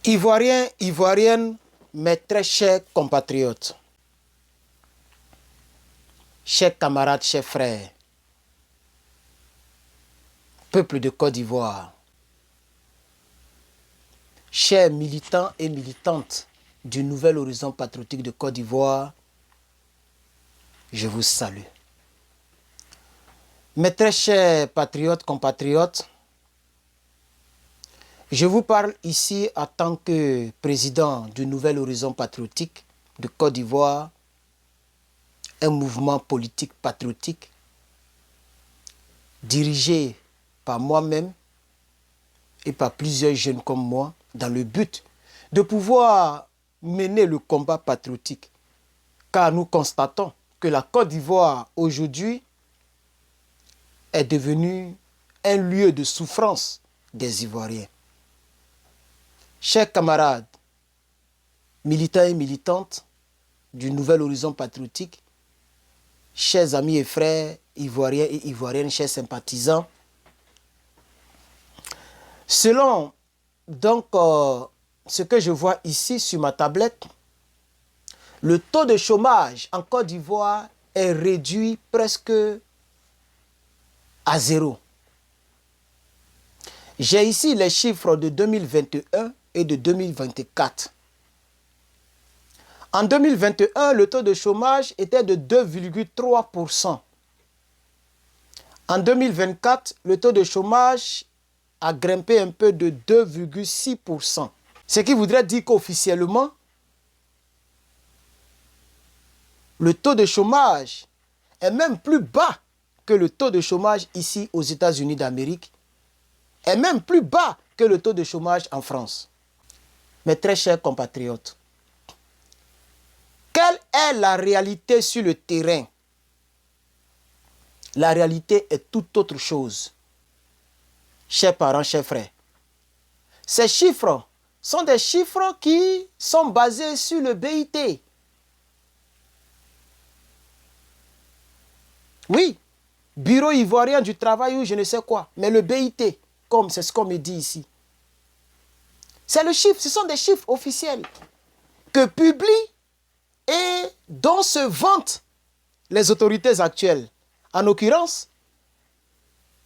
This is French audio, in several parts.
Ivoiriens, Ivoiriennes, mes très chers compatriotes, chers camarades, chers frères, peuple de Côte d'Ivoire, chers militants et militantes du Nouvel Horizon Patriotique de Côte d'Ivoire, je vous salue. Mes très chers patriotes, compatriotes, je vous parle ici en tant que président du Nouvel Horizon Patriotique de Côte d'Ivoire, un mouvement politique patriotique dirigé par moi-même et par plusieurs jeunes comme moi dans le but de pouvoir mener le combat patriotique. Car nous constatons que la Côte d'Ivoire aujourd'hui est devenue un lieu de souffrance des Ivoiriens. Chers camarades, militants et militantes du Nouvel Horizon Patriotique, chers amis et frères ivoiriens et ivoiriennes, chers sympathisants, selon donc ce que je vois ici sur ma tablette, le taux de chômage en Côte d'Ivoire est réduit presque à zéro. J'ai ici les chiffres de 2021 et de 2024. En 2021, le taux de chômage était de 2,3%. En 2024, le taux de chômage a grimpé un peu de 2,6%. Ce qui voudrait dire qu'officiellement, le taux de chômage est même plus bas que le taux de chômage ici aux États-Unis d'Amérique, est même plus bas que le taux de chômage en France. Mes très chers compatriotes, quelle est la réalité sur le terrain? La réalité est tout autre chose. Chers parents, chers frères, ces chiffres sont des chiffres qui sont basés sur le BIT. Oui, Bureau ivoirien du travail ou je ne sais quoi, mais le BIT, comme c'est ce qu'on me dit ici. C'est le chiffre, ce sont des chiffres officiels que publient et dont se vantent les autorités actuelles. En l'occurrence,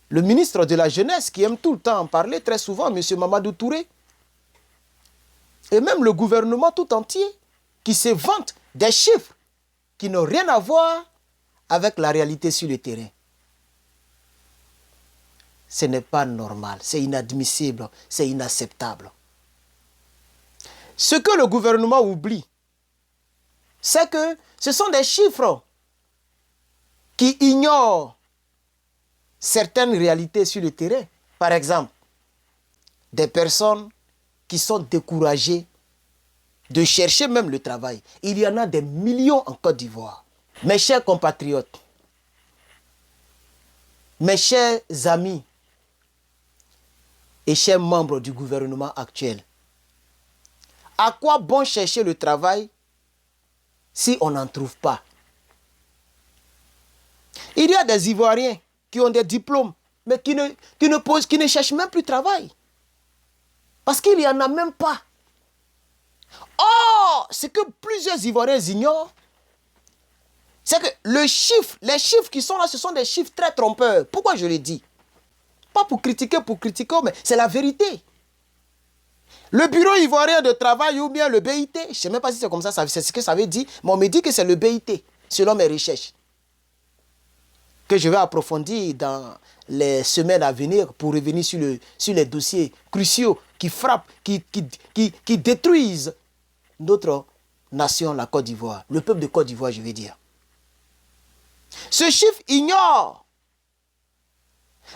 le ministre de la Jeunesse qui aime tout le temps en parler très souvent, M. Mamadou Touré, et même le gouvernement tout entier qui se vante des chiffres qui n'ont rien à voir avec la réalité sur le terrain. Ce n'est pas normal, c'est inadmissible, c'est inacceptable. Ce que le gouvernement oublie, c'est que ce sont des chiffres qui ignorent certaines réalités sur le terrain. Par exemple, des personnes qui sont découragées de chercher même le travail. Il y en a des millions en Côte d'Ivoire. Mes chers compatriotes, mes chers amis et chers membres du gouvernement actuel, à quoi bon chercher le travail si on n'en trouve pas? Il y a des Ivoiriens qui ont des diplômes, mais qui ne cherchent même plus de travail. Parce qu'il n'y en a même pas. Or, ce que plusieurs Ivoiriens ignorent, c'est que les chiffres qui sont là, ce sont des chiffres très trompeurs. Pourquoi je le dis? Pas pour critiquer, mais c'est la vérité. Le Bureau ivoirien de travail ou bien le BIT, je ne sais même pas si c'est comme ça, c'est ce que ça veut dire, mais on me dit que c'est le BIT, selon mes recherches, que je vais approfondir dans les semaines à venir pour revenir sur les dossiers cruciaux qui frappent, qui détruisent notre nation, la Côte d'Ivoire, le peuple de Côte d'Ivoire, je veux dire. Ce chiffre ignore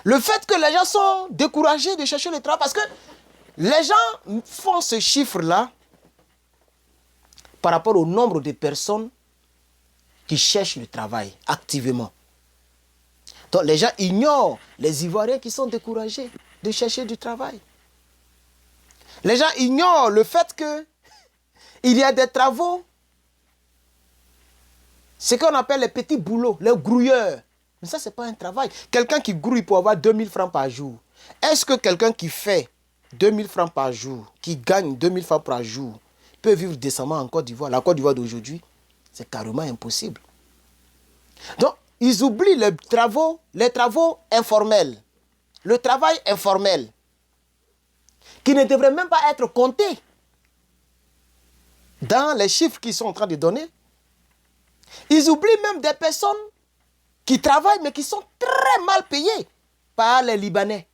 le fait que les gens sont découragés de chercher le travail parce que les gens font ce chiffre-là par rapport au nombre de personnes qui cherchent le travail activement. Donc les gens ignorent les Ivoiriens qui sont découragés de chercher du travail. Les gens ignorent le fait qu'il y a des travaux, ce qu'on appelle les petits boulots, les grouilleurs. Mais ça, ce n'est pas un travail. Quelqu'un qui grouille pour avoir 2000 francs par jour. Est-ce que quelqu'un qui fait 2000 francs par jour, qui gagnent 2000 francs par jour, peut vivre décemment en Côte d'Ivoire. La Côte d'Ivoire d'aujourd'hui, c'est carrément impossible. Donc, ils oublient les travaux informels. Le travail informel, qui ne devrait même pas être compté dans les chiffres qu'ils sont en train de donner. Ils oublient même des personnes qui travaillent, mais qui sont très mal payées par les Libanais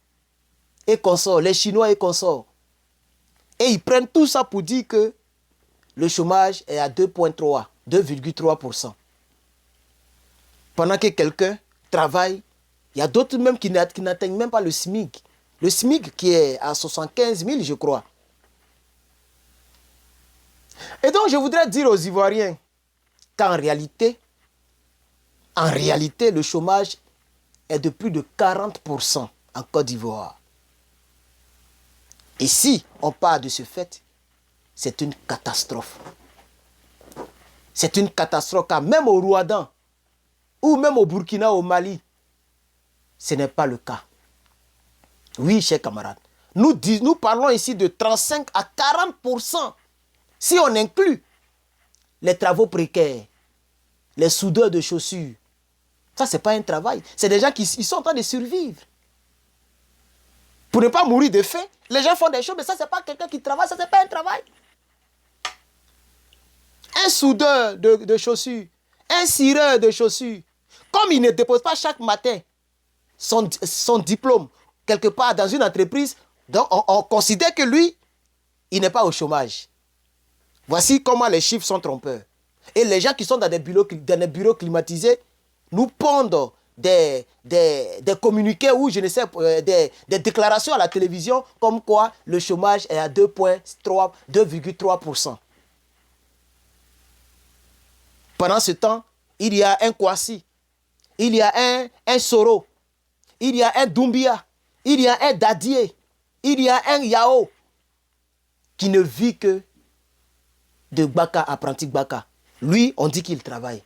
et consorts, les Chinois et consorts. Et ils prennent tout ça pour dire que le chômage est à 2,3%. Pendant que quelqu'un travaille, il y a d'autres même qui n'atteignent même pas le SMIC. Le SMIC qui est à 75 000, je crois. Et donc, je voudrais dire aux Ivoiriens qu'en réalité, le chômage est de plus de 40% en Côte d'Ivoire. Et si on part de ce fait, c'est une catastrophe. C'est une catastrophe car même au Rwanda, ou même au Burkina, au Mali, ce n'est pas le cas. Oui, chers camarades, nous parlons ici de 35 à 40%. Si on inclut les travaux précaires, les soudeurs de chaussures, ça, ce n'est pas un travail. C'est des gens qui sont en train de survivre. Pour ne pas mourir de faim, les gens font des choses, mais ça, ce n'est pas quelqu'un qui travaille, ça, ce n'est pas un travail. Un soudeur de chaussures, un cireur de chaussures, comme il ne dépose pas chaque matin son diplôme quelque part dans une entreprise, donc on considère que lui, il n'est pas au chômage. Voici comment les chiffres sont trompeurs. Et les gens qui sont dans des bureaux climatisés nous pondent des communiqués ou je ne sais, des déclarations à la télévision comme quoi le chômage est à 2,3%. Pendant ce temps, il y a un Kwasi, il y a un Soro, il y a un Doumbia, il y a un Dadier, il y a un Yao qui ne vit que de Gbaka, apprenti Gbaka. Lui, on dit qu'il travaille.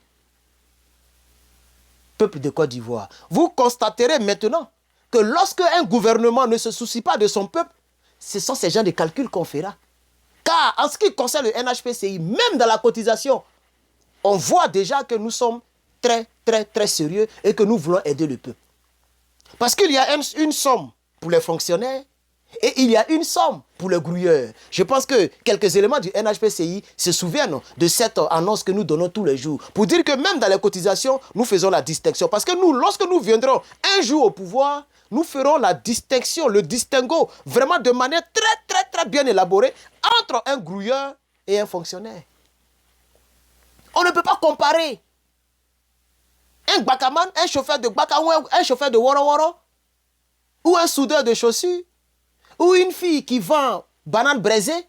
Peuple de Côte d'Ivoire, vous constaterez maintenant que lorsque un gouvernement ne se soucie pas de son peuple, ce sont ces gens de calcul qu'on fera. Car en ce qui concerne le NHPCI, même dans la cotisation, on voit déjà que nous sommes très, très, très sérieux et que nous voulons aider le peuple. Parce qu'il y a une somme pour les fonctionnaires et il y a une somme pour les grouilleurs. Je pense que quelques éléments du NHPCI se souviennent de cette annonce que nous donnons tous les jours. Pour dire que même dans les cotisations, nous faisons la distinction. Parce que nous, lorsque nous viendrons un jour au pouvoir, nous ferons la distinction, le distinguo, vraiment de manière très, très, très bien élaborée entre un grouilleur et un fonctionnaire. On ne peut pas comparer un Gbakaman, un chauffeur de Gbaka ou un chauffeur de Woro Woro, ou un soudeur de chaussures, ou une fille qui vend bananes braisées.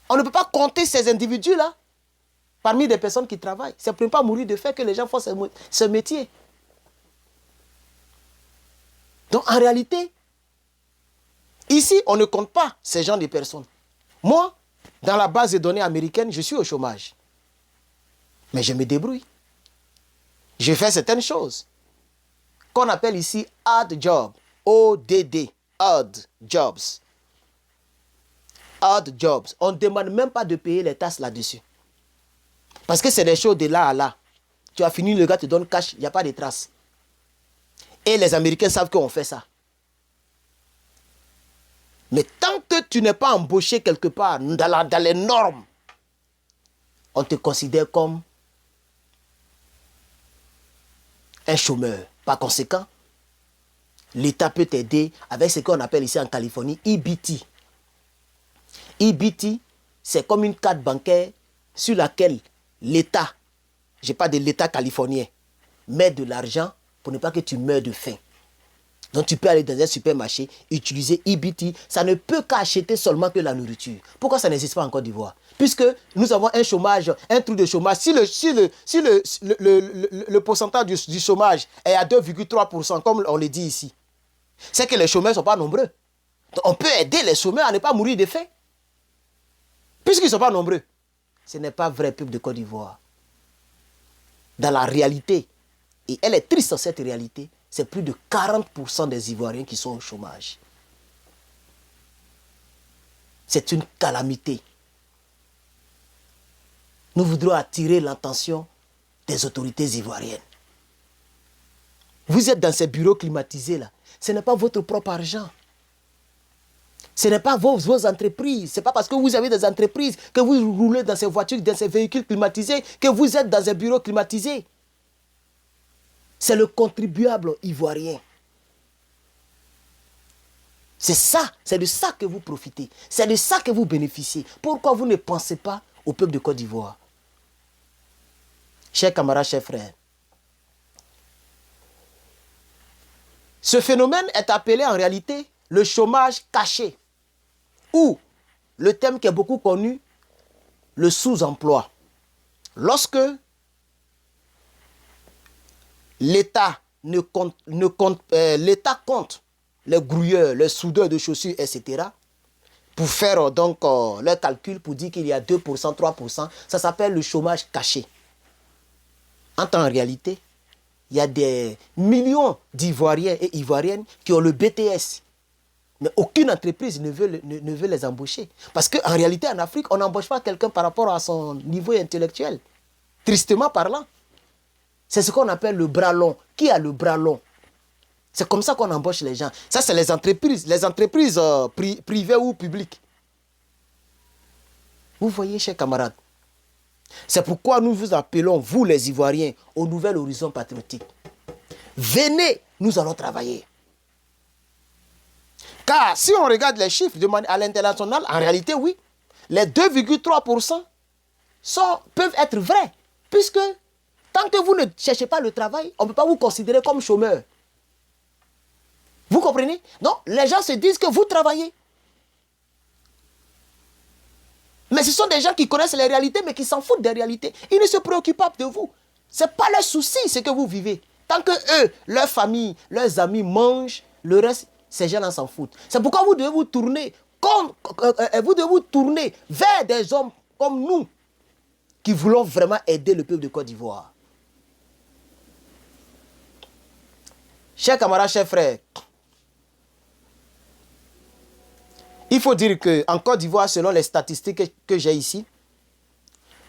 On ne peut pas compter ces individus-là parmi des personnes qui travaillent. C'est pour ne pas mourir de faim que les gens font ce métier. Donc en réalité, ici, on ne compte pas ces gens de personnes. Moi, dans la base de données américaine, je suis au chômage. Mais je me débrouille. Je fais certaines choses qu'on appelle ici odd job. ODD. Odd jobs. Odd jobs. On ne demande même pas de payer les taxes là-dessus. Parce que c'est des choses de là à là. Tu as fini, le gars te donne cash, il n'y a pas de traces. Et les Américains savent qu'on fait ça. Mais tant que tu n'es pas embauché quelque part dans les normes, on te considère comme un chômeur. Par conséquent, l'État peut t'aider avec ce qu'on appelle ici en Californie EBT. EBT, c'est comme une carte bancaire sur laquelle l'État, je parle de l'État californien, met de l'argent pour ne pas que tu meurs de faim. Donc tu peux aller dans un supermarché, utiliser EBT, ça ne peut qu'acheter seulement que la nourriture. Pourquoi ça n'existe pas en Côte d'Ivoire? Puisque nous avons un chômage, un trou de chômage. Si le pourcentage du chômage est à 2,3%, comme on le dit ici, c'est que les chômeurs ne sont pas nombreux. Donc on peut aider les chômeurs à ne pas mourir de faim. Puisqu'ils ne sont pas nombreux. Ce n'est pas vrai, peuple de Côte d'Ivoire. Dans la réalité, et elle est triste cette réalité, c'est plus de 40% des Ivoiriens qui sont au chômage. C'est une calamité. Nous voudrions attirer l'attention des autorités ivoiriennes. Vous êtes dans ces bureaux climatisés là. Ce n'est pas votre propre argent. Ce n'est pas vos entreprises. Ce n'est pas parce que vous avez des entreprises que vous roulez dans ces voitures, dans ces véhicules climatisés, que vous êtes dans un bureau climatisé. C'est le contribuable ivoirien. C'est ça, c'est de ça que vous profitez. C'est de ça que vous bénéficiez. Pourquoi vous ne pensez pas au peuple de Côte d'Ivoire? Chers camarades, chers frères, ce phénomène est appelé en réalité le chômage caché, ou le thème qui est beaucoup connu, le sous-emploi. Lorsque l'État compte les grouilleurs, les soudeurs de chaussures, etc., pour faire donc leur calcul, pour dire qu'il y a 2%, 3%, ça s'appelle le chômage caché. En réalité, il y a des millions d'Ivoiriens et Ivoiriennes qui ont le BTS. Mais aucune entreprise ne veut les embaucher. Parce qu'en réalité, en Afrique, on n'embauche pas quelqu'un par rapport à son niveau intellectuel. Tristement parlant. C'est ce qu'on appelle le bras long. Qui a le bras long? C'est comme ça qu'on embauche les gens. Ça, c'est les entreprises privées ou publiques. Vous voyez, chers camarades, c'est pourquoi nous vous appelons, vous les Ivoiriens, au nouvel horizon patriotique. Venez, nous allons travailler. Car si on regarde les chiffres à l'international, en réalité, oui, les 2,3% peuvent être vrais. Puisque tant que vous ne cherchez pas le travail, on ne peut pas vous considérer comme chômeur. Vous comprenez? Donc, les gens se disent que vous travaillez. Mais ce sont des gens qui connaissent les réalités, mais qui s'en foutent des réalités. Ils ne se préoccupent pas de vous. Ce n'est pas leur souci, ce que vous vivez. Tant que eux, leur famille, leurs amis mangent, le reste, ces gens-là s'en foutent. C'est pourquoi vous devez vous tourner vers des hommes comme nous, qui voulons vraiment aider le peuple de Côte d'Ivoire. Chers camarades, chers frères, il faut dire qu'en Côte d'Ivoire, selon les statistiques que j'ai ici,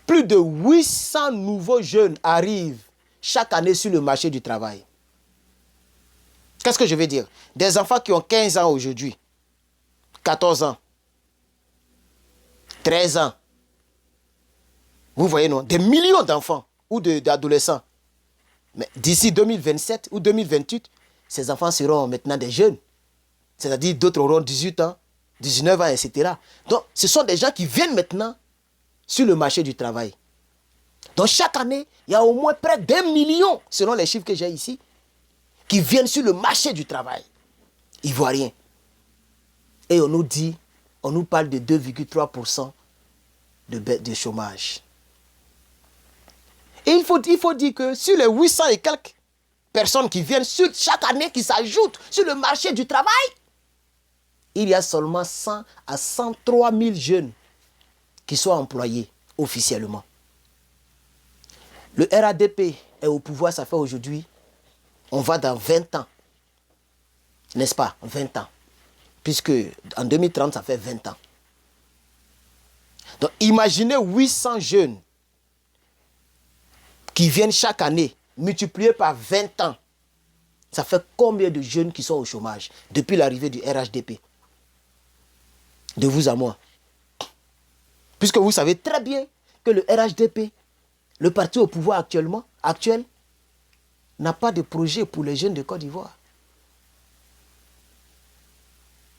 plus de 800 nouveaux jeunes arrivent chaque année sur le marché du travail. Qu'est-ce que je veux dire? Des enfants qui ont 15 ans aujourd'hui, 14 ans, 13 ans. Vous voyez, non? Des millions d'enfants ou d'adolescents. Mais d'ici 2027 ou 2028, ces enfants seront maintenant des jeunes. C'est-à-dire d'autres auront 18 ans, 19 ans, etc. Donc, ce sont des gens qui viennent maintenant sur le marché du travail. Donc, chaque année, il y a au moins près d'1 million, selon les chiffres que j'ai ici, qui viennent sur le marché du travail ivoirien. Et on nous parle de 2,3% de chômage. Et il faut dire que sur les 800 et quelques personnes qui viennent chaque année, qui s'ajoutent sur le marché du travail, il y a seulement 100 à 103 000 jeunes qui sont employés officiellement. Le RADP est au pouvoir, ça fait aujourd'hui, on va dans 20 ans. N'est-ce pas? 20 ans. Puisque en 2030, ça fait 20 ans. Donc imaginez 800 jeunes qui viennent chaque année, multipliés par 20 ans. Ça fait combien de jeunes qui sont au chômage depuis l'arrivée du RHDP? De vous à moi. Puisque vous savez très bien que le RHDP, le parti au pouvoir actuel, n'a pas de projet pour les jeunes de Côte d'Ivoire.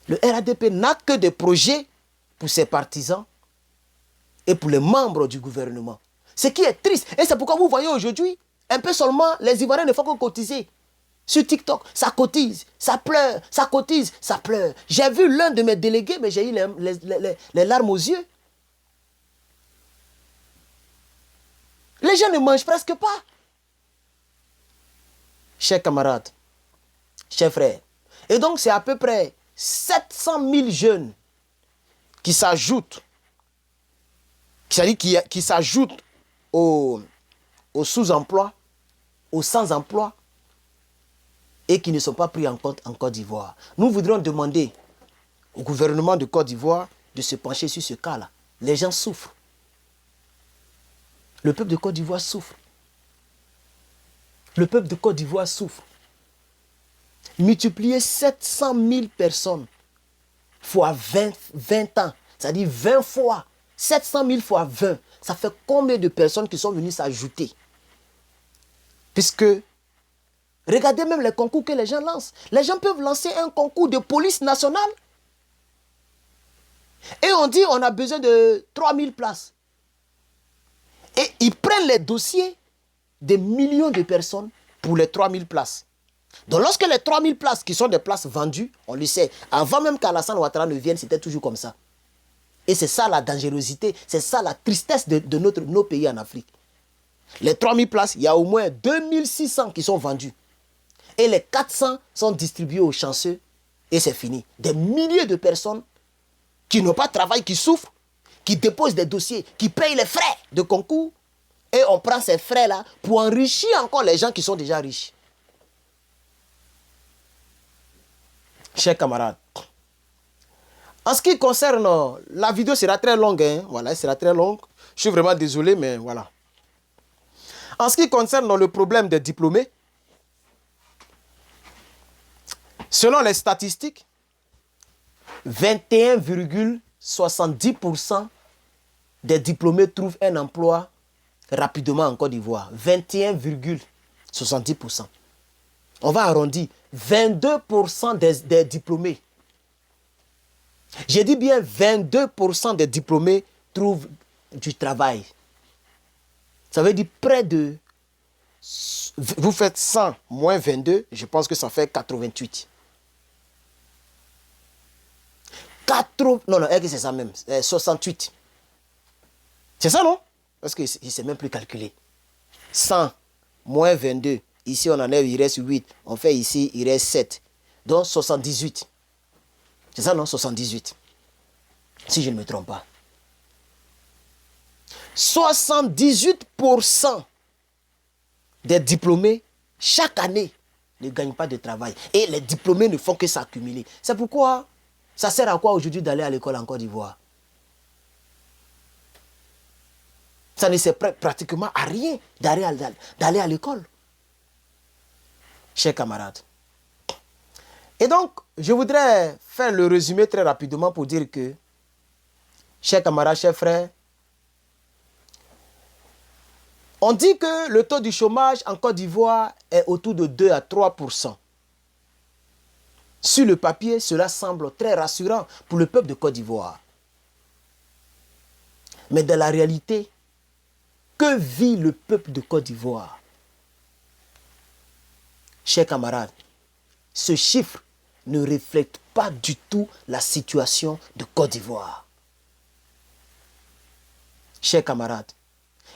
Le RHDP n'a que des projets pour ses partisans et pour les membres du gouvernement. Ce qui est triste. Et c'est pourquoi vous voyez aujourd'hui, un peu seulement, les Ivoiriens ne font que cotiser. Sur TikTok, ça cotise, ça pleure, ça cotise, ça pleure. J'ai vu l'un de mes délégués, mais j'ai eu les larmes aux yeux. Les gens ne mangent presque pas. Chers camarades, chers frères. Et donc, c'est à peu près 700 000 jeunes qui s'ajoutent, qui s'ajoutent au sous-emploi, au sans-emploi, et qui ne sont pas pris en compte en Côte d'Ivoire. Nous voudrions demander au gouvernement de Côte d'Ivoire de se pencher sur ce cas-là. Les gens souffrent. Le peuple de Côte d'Ivoire souffre. Le peuple de Côte d'Ivoire souffre. Multiplier 700 000 personnes fois 20 ans, c'est-à-dire 20 fois, 700 000 fois 20, ça fait combien de personnes qui sont venues s'ajouter? Puisque, regardez même les concours que les gens lancent. Les gens peuvent lancer un concours de police nationale. Et on dit on a besoin de 3000 places. Et ils prennent les dossiers des millions de personnes pour les 3000 places. Donc lorsque les 3000 places qui sont des places vendues, on le sait, avant même qu'Alassane Ouattara ne vienne, c'était toujours comme ça. Et c'est ça la dangerosité, c'est ça la tristesse de nos pays en Afrique. Les 3000 places, il y a au moins 2600 qui sont vendues. Et les 400 sont distribués aux chanceux et c'est fini. Des milliers de personnes qui n'ont pas de travail, qui souffrent, qui déposent des dossiers, qui payent les frais de concours. Et on prend ces frais-là pour enrichir encore les gens qui sont déjà riches. Chers camarades, en ce qui concerne, la vidéo sera très longue, hein? Voilà, elle sera très longue. Je suis vraiment désolé, mais voilà. En ce qui concerne le problème des diplômés, selon les statistiques, 21,70% des diplômés trouvent un emploi rapidement en Côte d'Ivoire. 21,70%. On va arrondir. 22% des diplômés. J'ai dit bien 22% des diplômés trouvent du travail. Ça veut dire près de... Vous faites 100 moins 22, je pense que ça fait 88. Non, c'est ça même. 68. C'est ça, non? Parce qu'il ne s'est même plus calculé. 100 moins 22. Ici, on enlève, il reste 8. On fait ici, il reste 7. Donc, 78. C'est ça, non? 78. Si je ne me trompe pas. 78% des diplômés, chaque année, ne gagnent pas de travail. Et les diplômés ne font que s'accumuler. C'est pourquoi, ça sert à quoi aujourd'hui d'aller à l'école en Côte d'Ivoire? Ça ne sert pratiquement à rien d'aller à l'école. Chers camarades. Et donc, je voudrais faire le résumé très rapidement pour dire que, chers camarades, chers frères, on dit que le taux du chômage en Côte d'Ivoire est autour de 2 à 3%. Sur le papier, cela semble très rassurant pour le peuple de Côte d'Ivoire. Mais dans la réalité, que vit le peuple de Côte d'Ivoire? Chers camarades, ce chiffre ne reflète pas du tout la situation de Côte d'Ivoire. Chers camarades,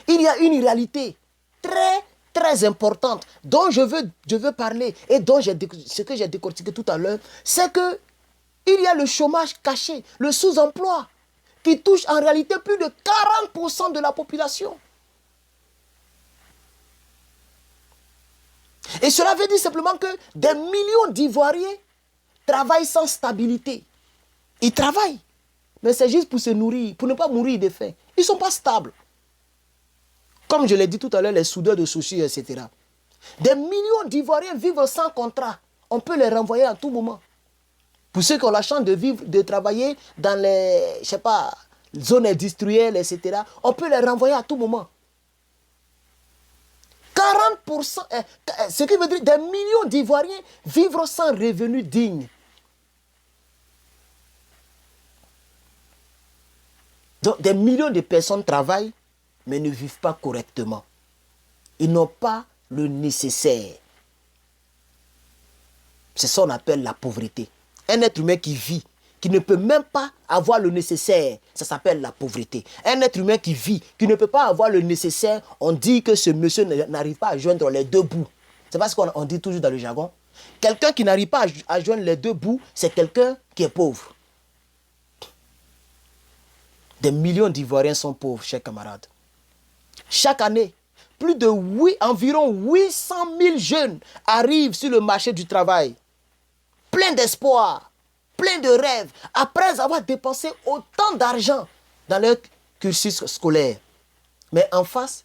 il y a une réalité très importante dont je veux parler et dont ce que j'ai décortiqué tout à l'heure, c'est que il y a le chômage caché, le sous-emploi, qui touche en réalité plus de 40% de la population. Et cela veut dire simplement que des millions d'Ivoiriens travaillent sans stabilité. Ils travaillent, mais c'est juste pour se nourrir, pour ne pas mourir de faim. Ils ne sont pas stables. Comme je l'ai dit tout à l'heure, les soudeurs de sushi, etc. Des millions d'Ivoiriens vivent sans contrat. On peut les renvoyer à tout moment. Pour ceux qui ont la chance de vivre, de travailler dans les, je sais pas, zones industrielles, etc., on peut les renvoyer à tout moment. 40%, ce qui veut dire des millions d'Ivoiriens vivent sans revenu digne. Donc, des millions de personnes travaillent, mais ne vivent pas correctement. Ils n'ont pas le nécessaire. C'est ça qu'on appelle la pauvreté. Un être humain qui vit, qui ne peut même pas avoir le nécessaire, ça s'appelle la pauvreté. Un être humain qui vit, qui ne peut pas avoir le nécessaire, on dit que ce monsieur n'arrive pas à joindre les deux bouts. C'est pas ce qu'on dit toujours dans le jargon. Quelqu'un qui n'arrive pas à joindre les deux bouts, c'est quelqu'un qui est pauvre. Des millions d'Ivoiriens sont pauvres, chers camarades. Chaque année, environ 800 000 jeunes arrivent sur le marché du travail. Plein d'espoir, plein de rêves, après avoir dépensé autant d'argent dans leur cursus scolaire. Mais en face,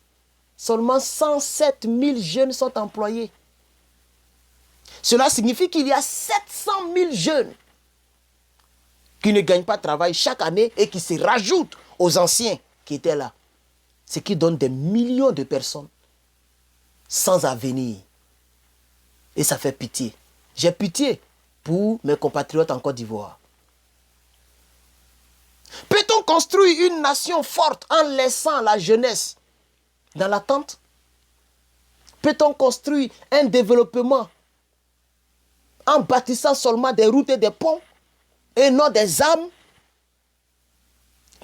seulement 107 000 jeunes sont employés. Cela signifie qu'il y a 700 000 jeunes qui ne gagnent pas de travail chaque année et qui se rajoutent aux anciens qui étaient là. Ce qui donne des millions de personnes sans avenir. Et ça fait pitié. J'ai pitié pour mes compatriotes en Côte d'Ivoire. Peut-on construire une nation forte en laissant la jeunesse dans l'attente? Peut-on construire un développement en bâtissant seulement des routes et des ponts et non des âmes?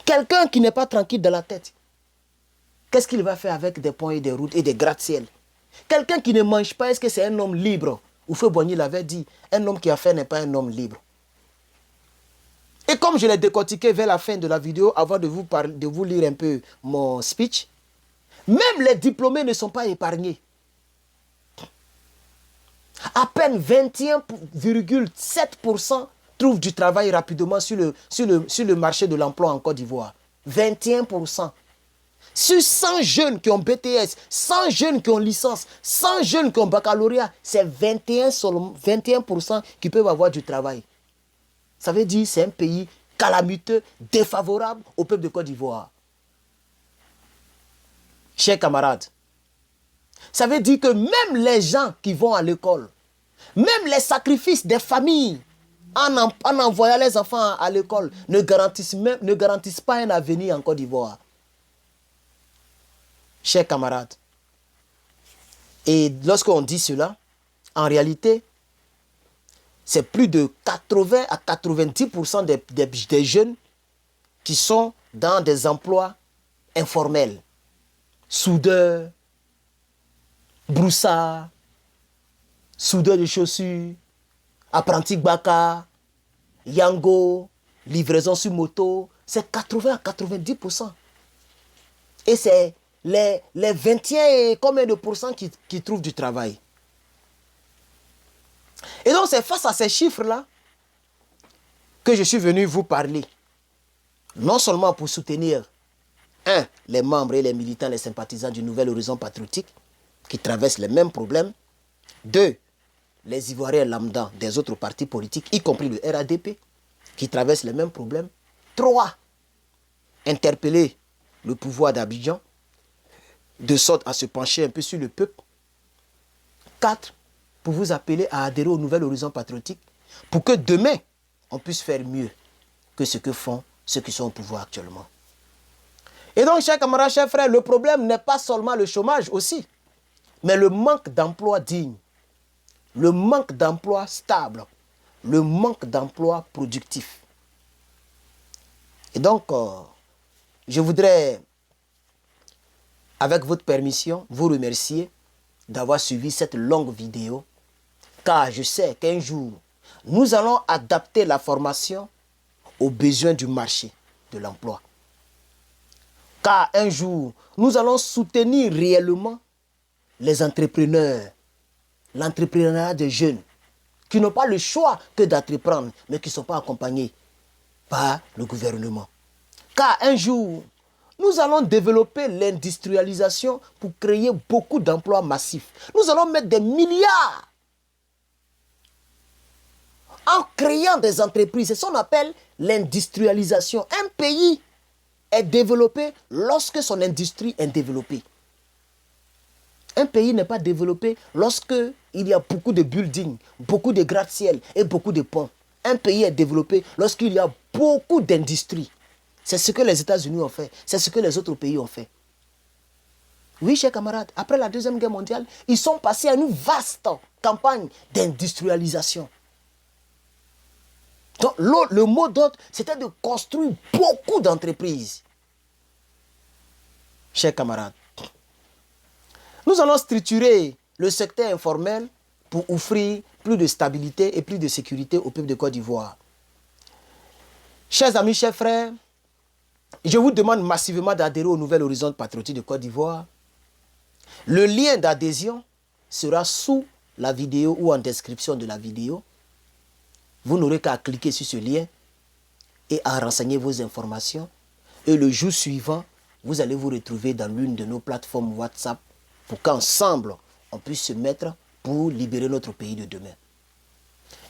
Quelqu'un qui n'est pas tranquille de la tête, qu'est-ce qu'il va faire avec des ponts et des routes et des gratte-ciel? Quelqu'un qui ne mange pas, est-ce que c'est un homme libre? Oufé Boigny l'avait dit, un homme qui a faim n'est pas un homme libre. Et comme je l'ai décortiqué vers la fin de la vidéo, avant de vous lire un peu mon speech, même les diplômés ne sont pas épargnés. À peine 21,7% trouvent du travail rapidement sur le marché de l'emploi en Côte d'Ivoire. 21%. Sur 100 jeunes qui ont BTS, 100 jeunes qui ont licence, 100 jeunes qui ont baccalauréat, c'est 21% qui peuvent avoir du travail. Ça veut dire que c'est un pays calamiteux, défavorable au peuple de Côte d'Ivoire. Chers camarades, ça veut dire que même les gens qui vont à l'école, même les sacrifices des familles en envoyant les enfants à l'école ne garantissent pas un avenir en Côte d'Ivoire. Chers camarades, et lorsqu'on dit cela, en réalité, c'est plus de 80 à 90% des jeunes qui sont dans des emplois informels. Soudeur, broussard, soudeur de chaussures, apprenti baka, yango, livraison sur moto, c'est 80 à 90%. Et c'est les 21 et combien de pourcents qui trouvent du travail. Et donc c'est face à ces chiffres-là que je suis venu vous parler. Non seulement pour soutenir, les membres et les militants, les sympathisants du Nouvel Horizon Patriotique qui traversent les mêmes problèmes. 2, les Ivoiriens lambda des autres partis politiques, y compris le RADP, qui traversent les mêmes problèmes. 3, interpeller le pouvoir d'Abidjan de sorte à se pencher un peu sur le peuple. 4, pour vous appeler à adhérer au Nouvel Horizon Patriotique pour que demain, on puisse faire mieux que ce que font ceux qui sont au pouvoir actuellement. Et donc, chers camarades, chers frères, le problème n'est pas seulement le chômage aussi, mais le manque d'emploi digne, le manque d'emploi stable, le manque d'emploi productif. Et donc, je voudrais, avec votre permission, vous remercier d'avoir suivi cette longue vidéo, car je sais qu'un jour, nous allons adapter la formation aux besoins du marché de l'emploi. Car un jour, nous allons soutenir réellement les entrepreneurs, l'entrepreneuriat des jeunes, qui n'ont pas le choix que d'entreprendre, mais qui ne sont pas accompagnés par le gouvernement. Car un jour, nous allons développer l'industrialisation pour créer beaucoup d'emplois massifs. Nous allons mettre des milliards en créant des entreprises. C'est ce qu'on appelle l'industrialisation. Un pays est développé lorsque son industrie est développée. Un pays n'est pas développé lorsque il y a beaucoup de buildings, beaucoup de gratte-ciel et beaucoup de ponts. Un pays est développé lorsqu'il y a beaucoup d'industries. C'est ce que les États-Unis ont fait. C'est ce que les autres pays ont fait. Oui, chers camarades, après la Deuxième Guerre mondiale, ils sont passés à une vaste campagne d'industrialisation. Donc, le mot d'ordre, c'était de construire beaucoup d'entreprises. Chers camarades, nous allons structurer le secteur informel pour offrir plus de stabilité et plus de sécurité au peuple de Côte d'Ivoire. Chers amis, chers frères, je vous demande massivement d'adhérer au Nouvel Horizon Patriotique de Côte d'Ivoire. Le lien d'adhésion sera sous la vidéo ou en description de la vidéo. Vous n'aurez qu'à cliquer sur ce lien et à renseigner vos informations. Et le jour suivant, vous allez vous retrouver dans l'une de nos plateformes WhatsApp pour qu'ensemble, on puisse se mettre pour libérer notre pays de demain.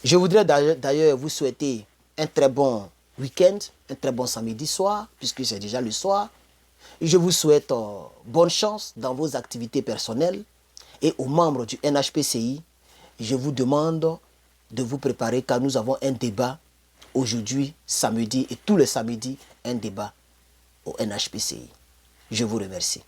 Je voudrais d'ailleurs vous souhaiter un très bon week-end, un très bon samedi soir, puisque c'est déjà le soir. Et je vous souhaite bonne chance dans vos activités personnelles. Et aux membres du NHPCI, je vous demande de vous préparer car nous avons un débat aujourd'hui, samedi et tous les samedis, un débat au NHPCI. Je vous remercie.